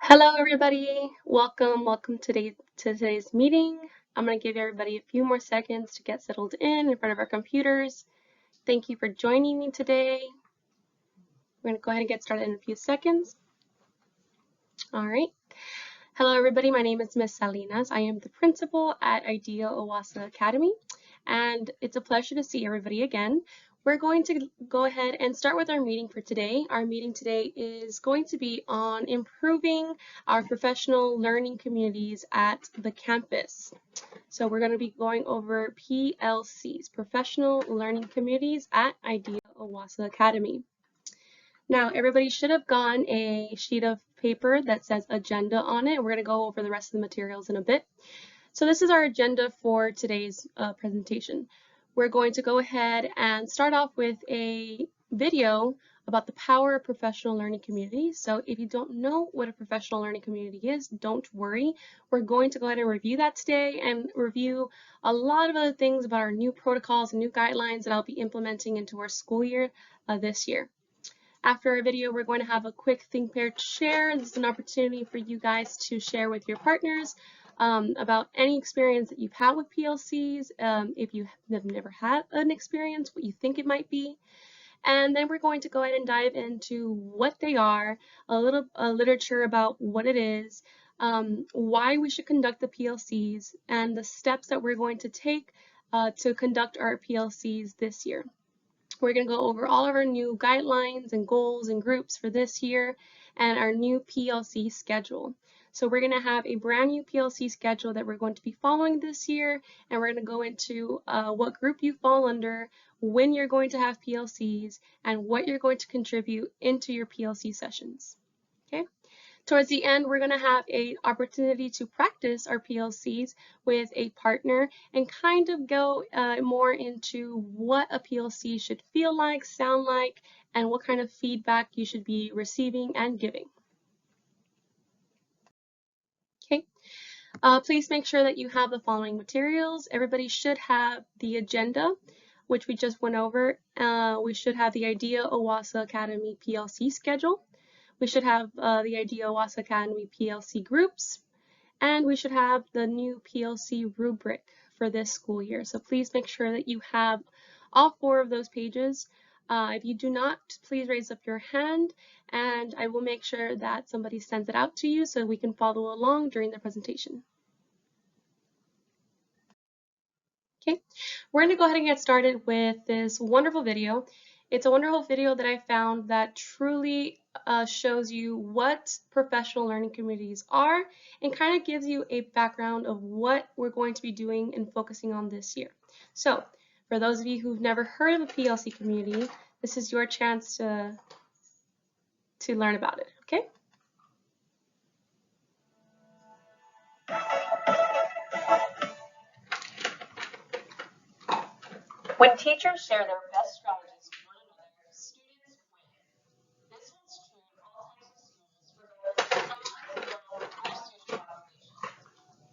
Hello, everybody. Welcome to today's meeting. I'm going to give everybody a few more seconds to get settled in front of our computers. Thank you for joining me today. We're going to go ahead and get started in a few seconds. All right. Hello, everybody. My name is Miss Salinas. I am the principal at Idea Owassa Academy, and it's a pleasure to see everybody again. We're going to go ahead and start with our meeting for today. Our meeting today is going to be on improving our professional learning communities at the campus. So we're going to be going over PLCs, Professional Learning Communities at Idea Owassa Academy. Now, everybody should have gotten a sheet of paper that says agenda on it. We're going to go over the rest of the materials in a bit. So this is our agenda for today's presentation. We're going to go ahead and start off with a video about the power of professional learning communities. So if you don't know what a professional learning community is, don't worry. We're going to go ahead and review that today and review a lot of other things about our new protocols and new guidelines that I'll be implementing into our school year this year. After our video, we're going to have a quick Think, Pair, Share. This is an opportunity for you guys to share with your partners about any experience that you've had with PLCs, if you have never had an experience, what you think it might be. And then we're going to go ahead and dive into what they are, a little literature about what it is, why we should conduct the PLCs, and the steps that we're going to take to conduct our PLCs this year. We're going to go over all of our new guidelines and goals and groups for this year and our new PLC schedule. So we're going to have a brand new PLC schedule that we're going to be following this year, and we're going to go into what group you fall under, when you're going to have PLCs, and what you're going to contribute into your PLC sessions. Okay. Towards the end, we're going to have an opportunity to practice our PLCs with a partner and kind of go more into what a PLC should feel like, sound like, and what kind of feedback you should be receiving and giving. Okay. Please make sure that you have the following materials. Everybody should have the agenda, which we just went over. We should have the Idea Owassa Academy PLC schedule. We should have the Idea Owassa Academy PLC groups, and we should have the new PLC rubric for this school year. So please make sure that you have all 4 of those pages. If you do not, please raise up your hand, and I will make sure that somebody sends it out to you so we can follow along during the presentation. Okay, we're going to go ahead and get started with this wonderful video. It's a wonderful video that I found that truly shows you what professional learning communities are and kind of gives you a background of what we're going to be doing and focusing on this year. So for those of you who've never heard of a PLC community, this is your chance to learn about it, okay? When teachers share their best strategies with one another, students win. This holds true in all types of schools, regardless of how or student population.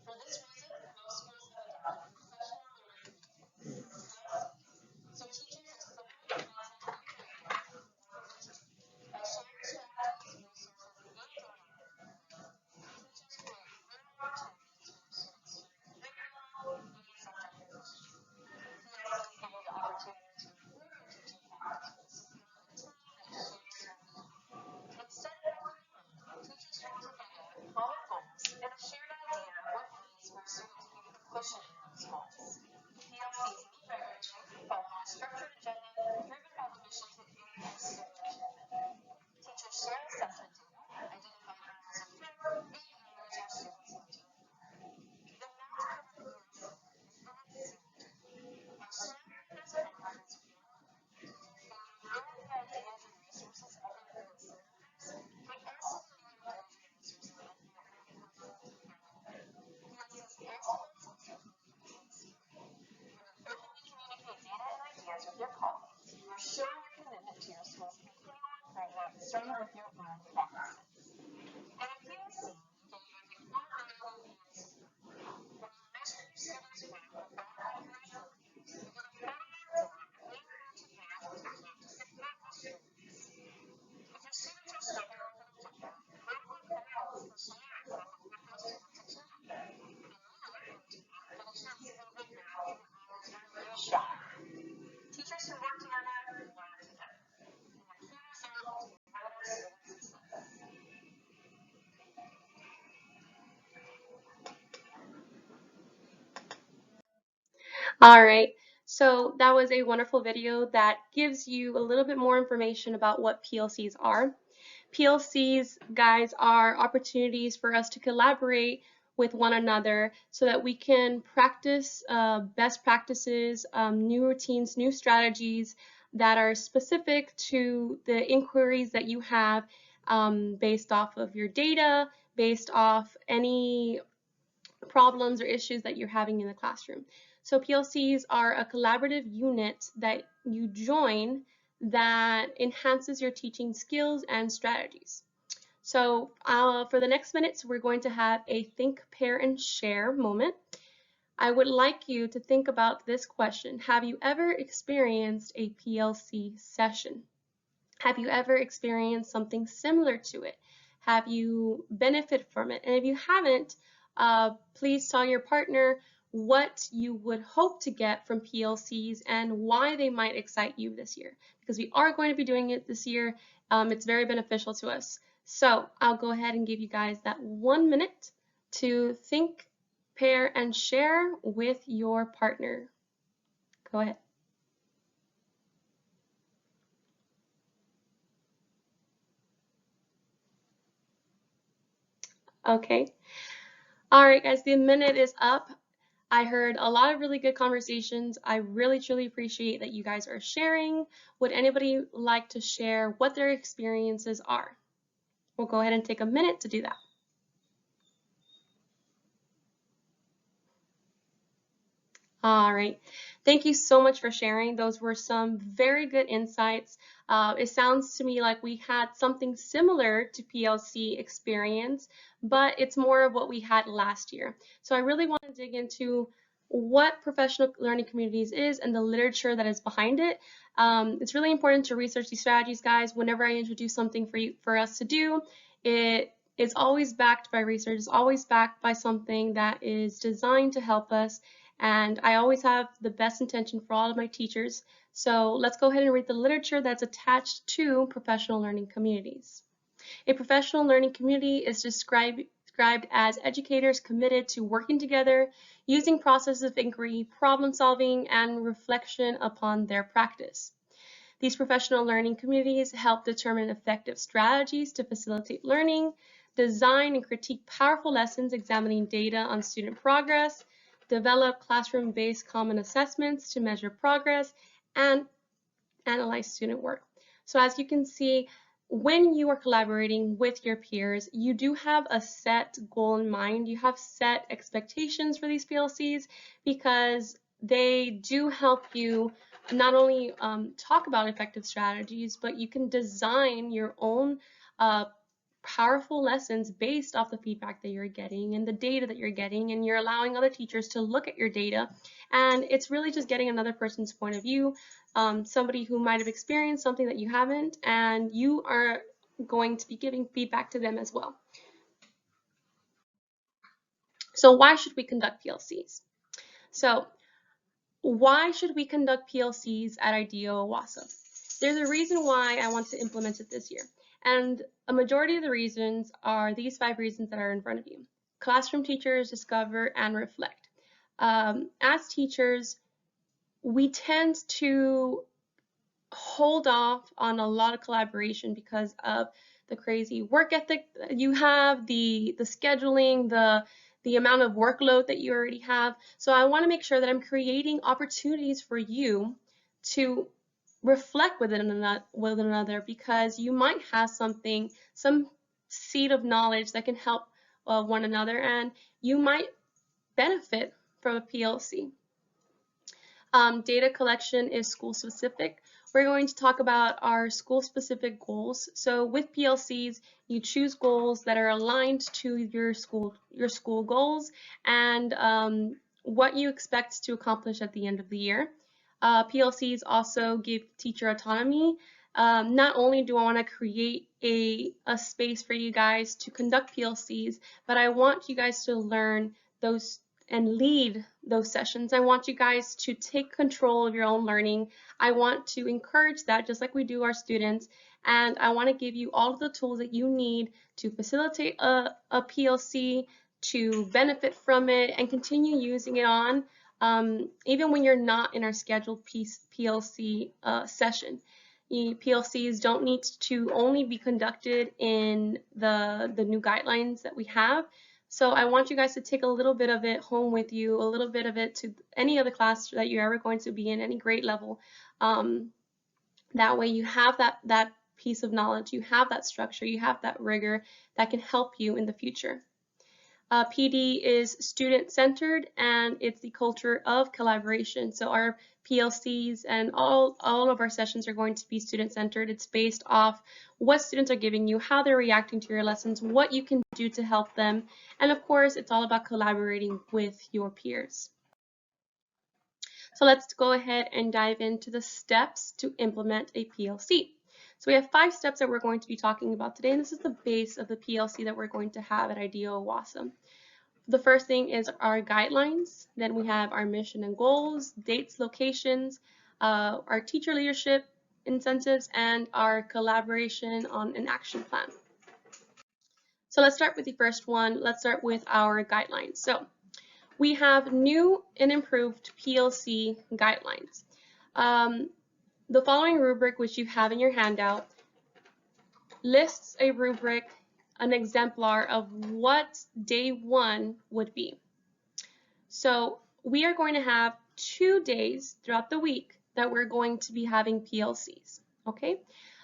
For this reason, most schools have adopted professional learning communities, so teachers accelerate content and curriculum for teaching. By sharing strategies, resources, and learning teachers create learning opportunities for students to curriculum and subject knowledge. PLCs give you the opportunity to All right, so that was a wonderful video that gives you a little bit more information about what PLCs are. PLCs, guys, are opportunities for us to collaborate with one another so that we can practice best practices, new routines, new strategies that are specific to the inquiries that you have based off of your data, based off any problems or issues that you're having in the classroom. So PLCs are a collaborative unit that you join that enhances your teaching skills and strategies. So for the next minutes, we're going to have a think, pair, and share moment. I would like you to think about this question. Have you ever experienced a PLC session? Have you ever experienced something similar to it? Have you benefited from it? And if you haven't, please tell your partner what you would hope to get from PLCs and why they might excite you this year, because we are going to be doing it this year. It's very beneficial to us. So I'll go ahead and give you guys that 1 minute to think, pair, and share with your partner. Go ahead. Okay. All right, guys, the minute is up. I heard a lot of really good conversations. I really, truly appreciate that you guys are sharing. Would anybody like to share what their experiences are? We'll go ahead and take a minute to do that. All right. Thank you so much for sharing. Those were some very good insights. It sounds to me like we had something similar to PLC experience, but it's more of what we had last year. So I really want to dig into what professional learning communities is and the literature that is behind it. It's really important to research these strategies, guys. Whenever I introduce something for us to do, it's always backed by research. It's always backed by something that is designed to help us. And I always have the best intention for all of my teachers. So let's go ahead and read the literature that's attached to professional learning communities. A professional learning community is described as educators committed to working together, using processes of inquiry, problem solving, and reflection upon their practice. These professional learning communities help determine effective strategies to facilitate learning, design and critique powerful lessons examining data on student progress, develop classroom-based common assessments to measure progress, and analyze student work. So as you can see, when you are collaborating with your peers, you do have a set goal in mind. You have set expectations for these PLCs because they do help you not only talk about effective strategies, but you can design your own powerful lessons based off the feedback that you're getting and the data that you're getting, and you're allowing other teachers to look at your data, and it's really just getting another person's point of view, somebody who might have experienced something that you haven't, and you are going to be giving feedback to them as well. So why should we conduct PLCs? So why should we conduct PLCs at IDEO OWASA? There's a reason why I want to implement it this year. And a majority of the reasons are these 5 reasons that are in front of you. Classroom teachers discover and reflect. As teachers, we tend to hold off on a lot of collaboration because of the crazy work ethic that you have, the scheduling, the amount of workload that you already have. So I want to make sure that I'm creating opportunities for you to reflect with another, because you might have some seed of knowledge that can help one another, and you might benefit from a PLC. Data collection is school specific. We're going to talk about our school specific goals. So with PLCs, you choose goals that are aligned to your school goals and what you expect to accomplish at the end of the year. PLCs also give teacher autonomy. Not only do I want to create a space for you guys to conduct PLCs, but I want you guys to learn those and lead those sessions. I want you guys to take control of your own learning. I want to encourage that just like we do our students, and I want to give you all of the tools that you need to facilitate a PLC, to benefit from it and continue using it on even when you're not in our scheduled PLC session. PLCs don't need to only be conducted in the new guidelines that we have. So I want you guys to take a little bit of it home with you, a little bit of it to any other class that you're ever going to be in, any grade level. That way you have that piece of knowledge, you have that structure, you have that rigor that can help you in the future. PD is student-centered, and it's the culture of collaboration. So our PLCs and all of our sessions are going to be student-centered. It's based off what students are giving you, how they're reacting to your lessons, what you can do to help them, and of course, it's all about collaborating with your peers. So let's go ahead and dive into the steps to implement a PLC. So we have 5 steps that we're going to be talking about today, and this is the base of the PLC that we're going to have at IDEO OWASM. The first thing is our guidelines, then we have our mission and goals, dates, locations, our teacher leadership incentives, and our collaboration on an action plan. So let's start with the first one. Let's start with our guidelines. So we have new and improved PLC guidelines. The following rubric, which you have in your handout, lists a rubric, an exemplar of what day 1 would be. So we are going to have 2 days throughout the week that we're going to be having PLCs, okay?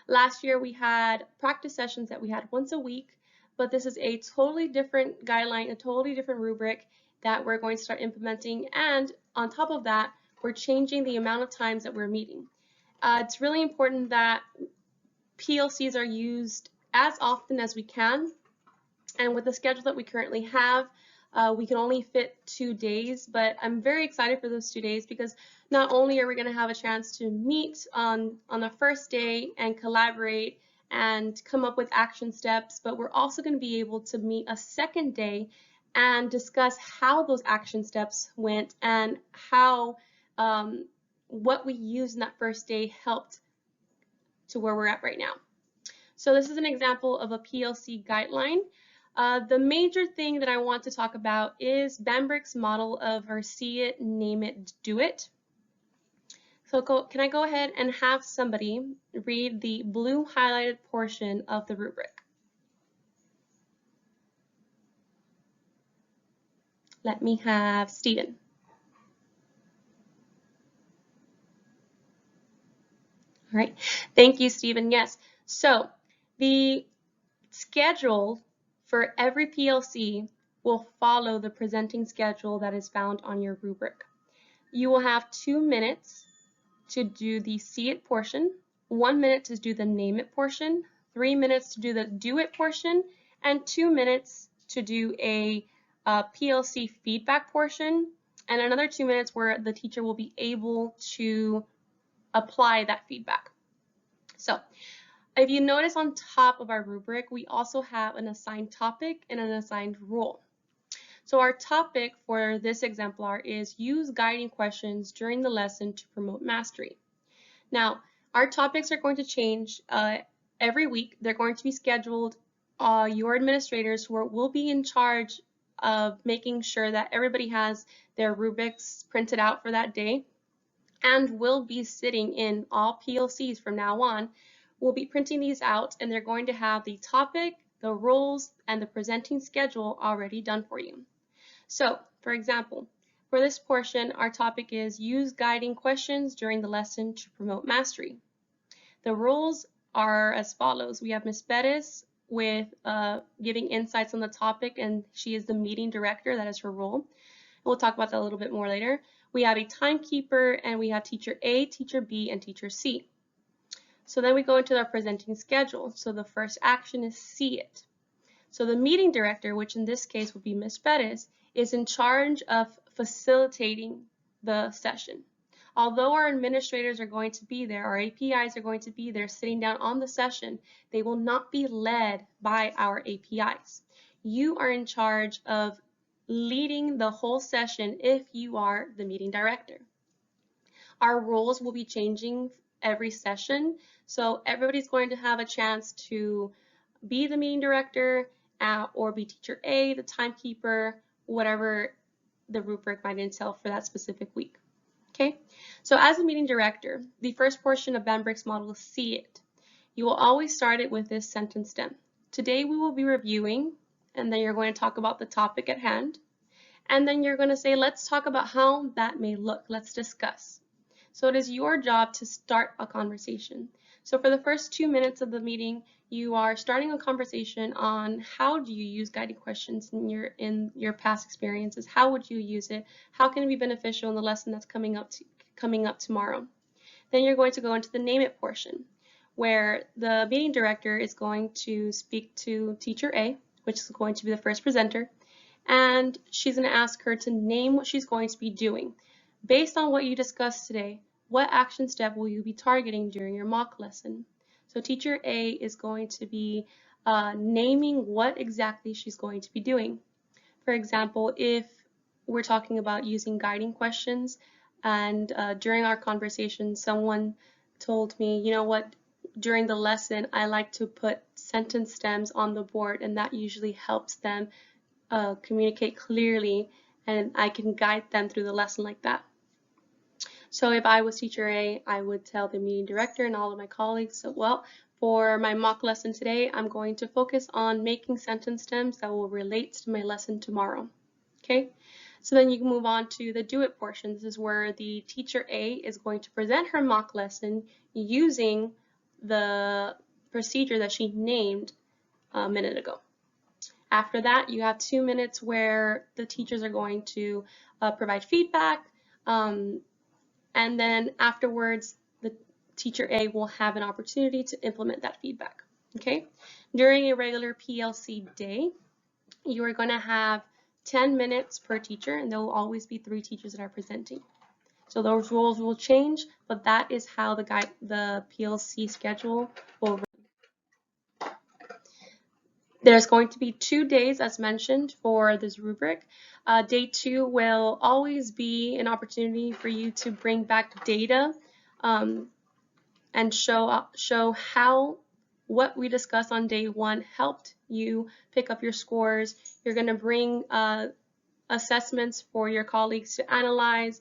Last year we had practice sessions that we had once a week, but this is a totally different guideline, a totally different rubric that we're going to start implementing, and on top of that, we're changing the amount of times that we're meeting. It's really important that PLCs are used as often as we can, and with the schedule that we currently have, we can only fit 2 days, but I'm very excited for those 2 days because not only are we going to have a chance to meet on the first day and collaborate and come up with action steps, but we're also going to be able to meet a second day and discuss how those action steps went and how what we used in that first day helped to where we're at right now. So this is an example of a PLC guideline. The major thing that I want to talk about is Bambrick's model of our see it, name it, do it. So can I go ahead and have somebody read the blue highlighted portion of the rubric? Let me have Stephen. All right, thank you, Stephen. Yes, so the schedule for every PLC will follow the presenting schedule that is found on your rubric. You will have 2 minutes to do the see it portion, 1 minute to do the name it portion, 3 minutes to do the do it portion, and 2 minutes to do a PLC feedback portion, and another 2 minutes where the teacher will be able to apply that feedback. So if you notice on top of our rubric, we also have an assigned topic and an assigned role. So our topic for this exemplar is use guiding questions during the lesson to promote mastery. Now, our topics are going to change every week. They're going to be scheduled. Your administrators who will be in charge of making sure that everybody has their rubrics printed out for that day and will be sitting in all PLCs from now on. We'll be printing these out, and they're going to have the topic, the roles, and the presenting schedule already done for you. So, for example, for this portion, our topic is use guiding questions during the lesson to promote mastery. The roles are as follows. We have Ms. Bettis with giving insights on the topic, and she is the meeting director. That is her role. We'll talk about that a little bit more later. We have a timekeeper, and we have teacher A, teacher B, and teacher C. So then we go into our presenting schedule. So the first action is see it. So the meeting director, which in this case would be Ms. Bettis, is in charge of facilitating the session. Although our administrators are going to be there, our APIs are going to be there sitting down on the session, they will not be led by our APIs. You are in charge of leading the whole session if you are the meeting director. Our roles will be changing every session, so everybody's going to have a chance to be the meeting director or be teacher A, the timekeeper, whatever the rubric might entail for that specific week. Okay, so as a meeting director, the first portion of Banbrick's model is See It. You will always start it with this sentence stem. Today we will be reviewing, and then you're going to talk about the topic at hand. And then you're going to say, let's talk about how that may look. Let's discuss. So it is your job to start a conversation. So for the first 2 minutes of the meeting, you are starting a conversation on how do you use guided questions in your past experiences? How would you use it? How can it be beneficial in the lesson that's coming up tomorrow? Then you're going to go into the name it portion, where the meeting director is going to speak to teacher A, which is going to be the first presenter, and she's going to ask her to name what she's going to be doing. Based on what you discussed today, what action step will you be targeting during your mock lesson? So teacher A is going to be naming what exactly she's going to be doing. For example, if we're talking about using guiding questions, and during our conversation, someone told me, you know what, during the lesson, I like to put sentence stems on the board, and that usually helps them communicate clearly, and I can guide them through the lesson like that. So if I was teacher A, I would tell the meeting director and all of my colleagues, so, well, for my mock lesson today, I'm going to focus on making sentence stems that will relate to my lesson tomorrow. Okay, so then you can move on to the do it portion. This is where the teacher A is going to present her mock lesson using the procedure that she named a minute ago. After that, you have 2 minutes where the teachers are going to provide feedback, and then afterwards, the teacher A will have an opportunity to implement that feedback. Okay, during a regular PLC day, you are going to have 10 minutes per teacher, and there will always be 3 teachers that are presenting. So those roles will change, but that is how the PLC schedule will run. There's going to be 2 days, as mentioned, for this rubric. Day 2 will always be an opportunity for you to bring back data and show how what we discussed on day 1 helped you pick up your scores. You're going to bring assessments for your colleagues to analyze.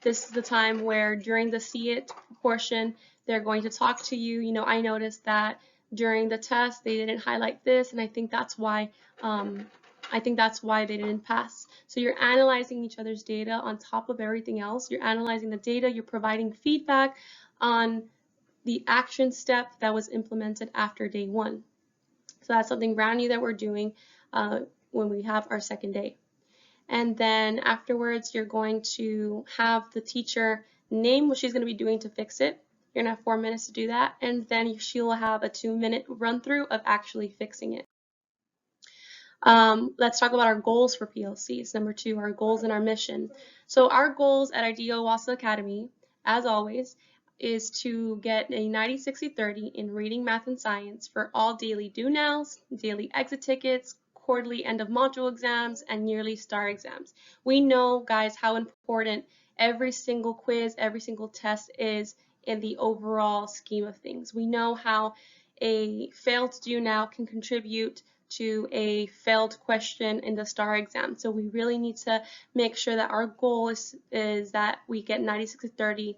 This is the time where during the See It portion, they're going to talk to you. You know, I noticed that during the test they didn't highlight this, and I think that's why they didn't pass. So you're analyzing each other's data on top of everything else. You're analyzing the data, you're providing feedback on the action step that was implemented after day 1. So that's something brand new that we're doing when we have our second day. And then afterwards, you're going to have the teacher name what she's going to be doing to fix it. You're going to have 4 minutes to do that, and then she will have a 2-minute run through of actually fixing it. Let's talk about our goals for PLCs. Number 2, our goals and our mission. So our goals at IDEO WASA Academy, as always, is to get a 90, 60, 30 in reading, math, and science for all daily do nows, daily exit tickets, quarterly end of module exams, and yearly STAR exams. We know, guys, how important every single quiz, every single test is in the overall scheme of things. We know how a failed do now can contribute to a failed question in the STAR exam. So we really need to make sure that our goal is that we get 96 to 30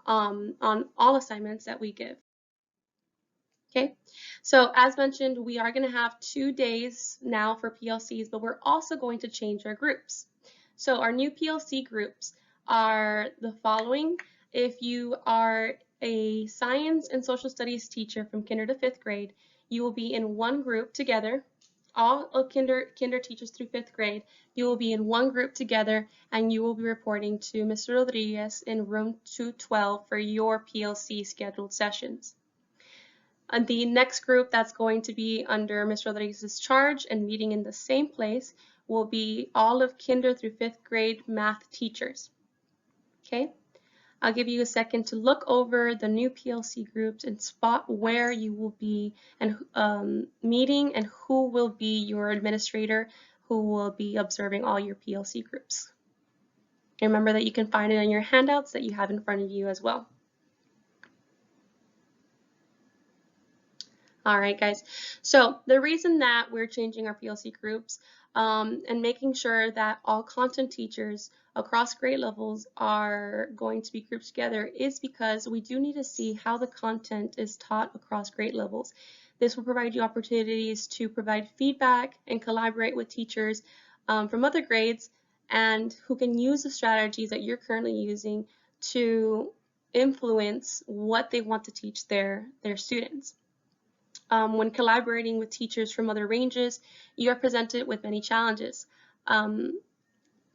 on all assignments that we give. Okay, so as mentioned, we are going to have 2 days now for PLCs, but we're also going to change our groups. So our new PLC groups are the following. If you are a science and social studies teacher from kinder to 5th grade, you will be in one group together. All of kinder teachers through 5th grade, you will be in one group together, and you will be reporting to Mr. Rodriguez in room 212 for your PLC scheduled sessions. And the next group that's going to be under Mr. Rodriguez's charge and meeting in the same place will be all of kinder through 5th grade math teachers. Okay, I'll give you a second to look over the new PLC groups and spot where you will be and meeting and who will be your administrator who will be observing all your PLC groups. And remember that you can find it on your handouts that you have in front of you as well. All right, guys. So the reason that we're changing our PLC groups and making sure that all content teachers across grade levels are going to be grouped together is because we do need to see how the content is taught across grade levels. This will provide you opportunities to provide feedback and collaborate with teachers from other grades and who can use the strategies that you're currently using to influence what they want to teach their students. When collaborating with teachers from other ranges, you are presented with many challenges.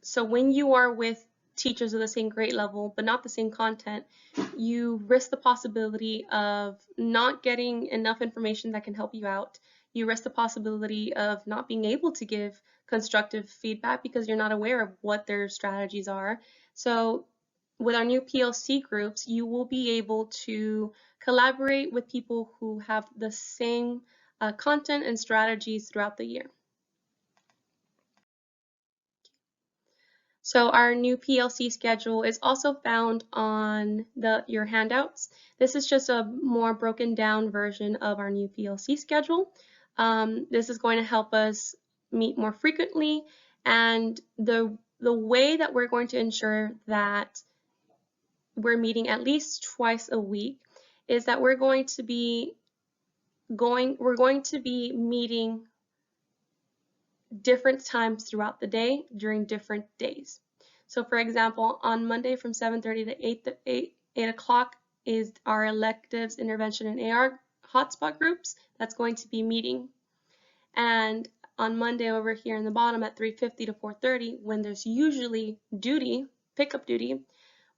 So when you are with teachers of the same grade level but not the same content, you risk the possibility of not getting enough information that can help you out. You risk the possibility of not being able to give constructive feedback because you're not aware of what their strategies are. So with our new PLC groups, you will be able to collaborate with people who have the same content and strategies throughout the year. So our new PLC schedule is also found on your handouts. This is just a more broken down version of our new PLC schedule. This is going to help us meet more frequently, and the way that we're going to ensure that we're meeting at least twice a week is that we're going to be meeting different times throughout the day during different days. So for example, on Monday from 7:30 to 8 o'clock is our electives, intervention, and AR hotspot groups that's going to be meeting. And on Monday over here in the bottom at 3:50 to 4:30, when there's usually pickup duty,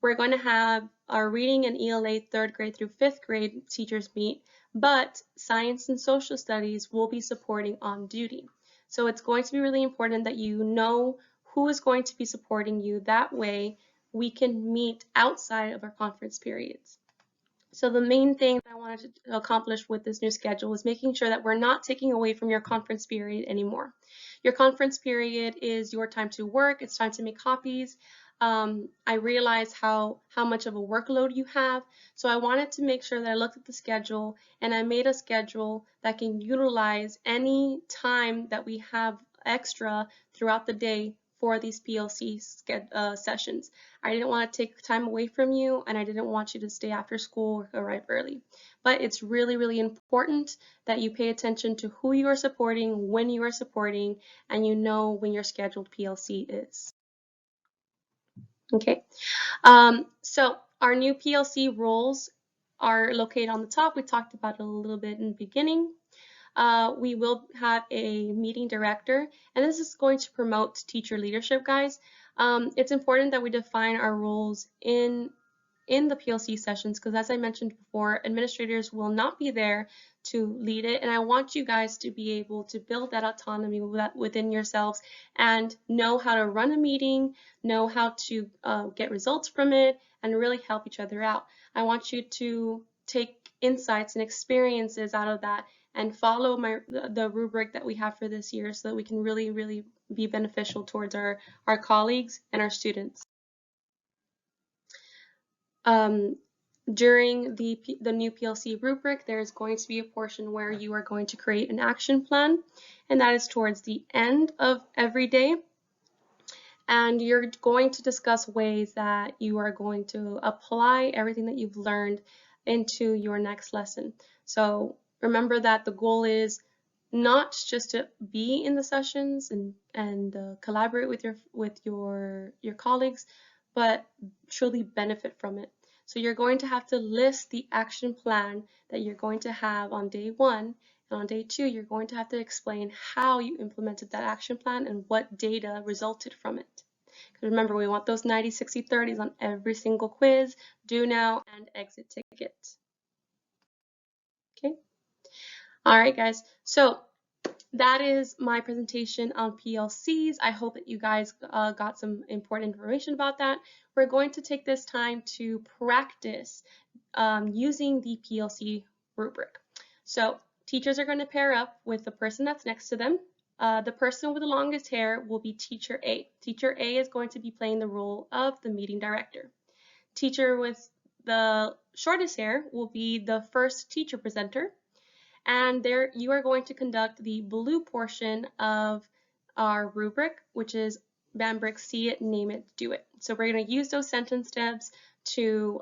we're going to have our reading and ELA 3rd grade through 5th grade teachers meet, but science and social studies will be supporting on duty. So it's going to be really important that you know who is going to be supporting you. That way we can meet outside of our conference periods. So the main thing that I wanted to accomplish with this new schedule is making sure that we're not taking away from your conference period anymore. Your conference period is your time to work. It's time to make copies. I realize how much of a workload you have, so I wanted to make sure that I looked at the schedule and I made a schedule that can utilize any time that we have extra throughout the day for these PLC sessions. I didn't want to take time away from you, and I didn't want you to stay after school or arrive early. But it's really, really important that you pay attention to who you are supporting, when you are supporting, and you know when your scheduled PLC is. Okay, so our new PLC roles are located on the top. We talked about it a little bit in the beginning. We will have a meeting director, and this is going to promote teacher leadership, guys. It's important that we define our roles in the PLC sessions because, as I mentioned before, administrators will not be there to lead it, and I want you guys to be able to build that autonomy within yourselves and know how to run a meeting, know how to get results from it, and really help each other out. I want you to take insights and experiences out of that and follow the rubric that we have for this year so that we can really, really be beneficial towards our colleagues and our students. During the new PLC rubric, there is going to be a portion where you are going to create an action plan, and that is towards the end of every day. And you're going to discuss ways that you are going to apply everything that you've learned into your next lesson. So remember that the goal is not just to be in the sessions and collaborate with your colleagues, but truly benefit from it. So you're going to have to list the action plan that you're going to have on day 1, and on day 2 you're going to have to explain how you implemented that action plan and what data resulted from it. Because remember, we want those 90, 60, 30s on every single quiz, do now, and exit tickets. Okay. All right, guys. So that is my presentation on PLCs. I hope that you guys got some important information about that. We're going to take this time to practice using the PLC rubric. So teachers are going to pair up with the person that's next to them. The person with the longest hair will be Teacher A. Teacher A is going to be playing the role of the meeting director. Teacher with the shortest hair will be the first teacher presenter. And there you are going to conduct the blue portion of our rubric, which is Bambrick See It, Name It, Do It. So we're going to use those sentence steps to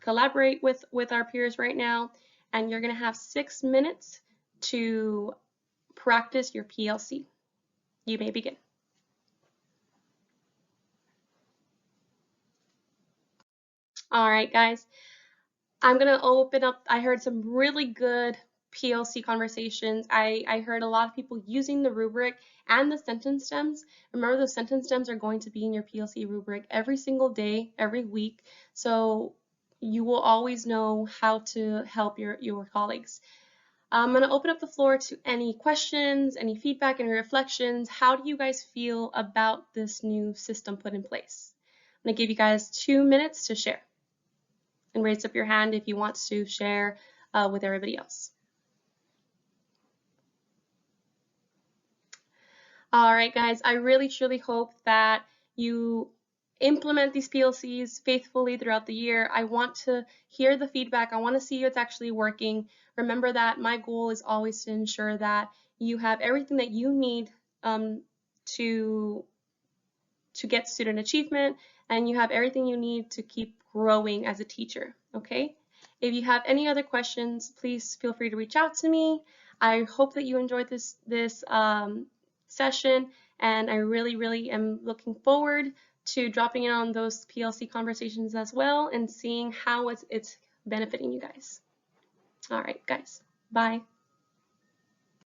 collaborate with our peers right now, and you're going to have 6 minutes to practice your PLC. You may begin. All right, guys, I'm going to open up. I heard some really good PLC conversations. I heard a lot of people using the rubric and the sentence stems. Remember, those sentence stems are going to be in your PLC rubric every single day, every week. So you will always know how to help your colleagues. I'm going to open up the floor to any questions, any feedback, any reflections. How do you guys feel about this new system put in place? I'm going to give you guys 2 minutes to share. And raise up your hand if you want to share with everybody else. All right, guys, I really, truly hope that you implement these PLCs faithfully throughout the year. I want to hear the feedback. I want to see it's actually working. Remember that my goal is always to ensure that you have everything that you need to get student achievement, and you have everything you need to keep growing as a teacher, okay? If you have any other questions, please feel free to reach out to me. I hope that you enjoyed this session, and I really, really am looking forward to dropping in on those PLC conversations as well and seeing how it's benefiting you guys. All right, guys, bye.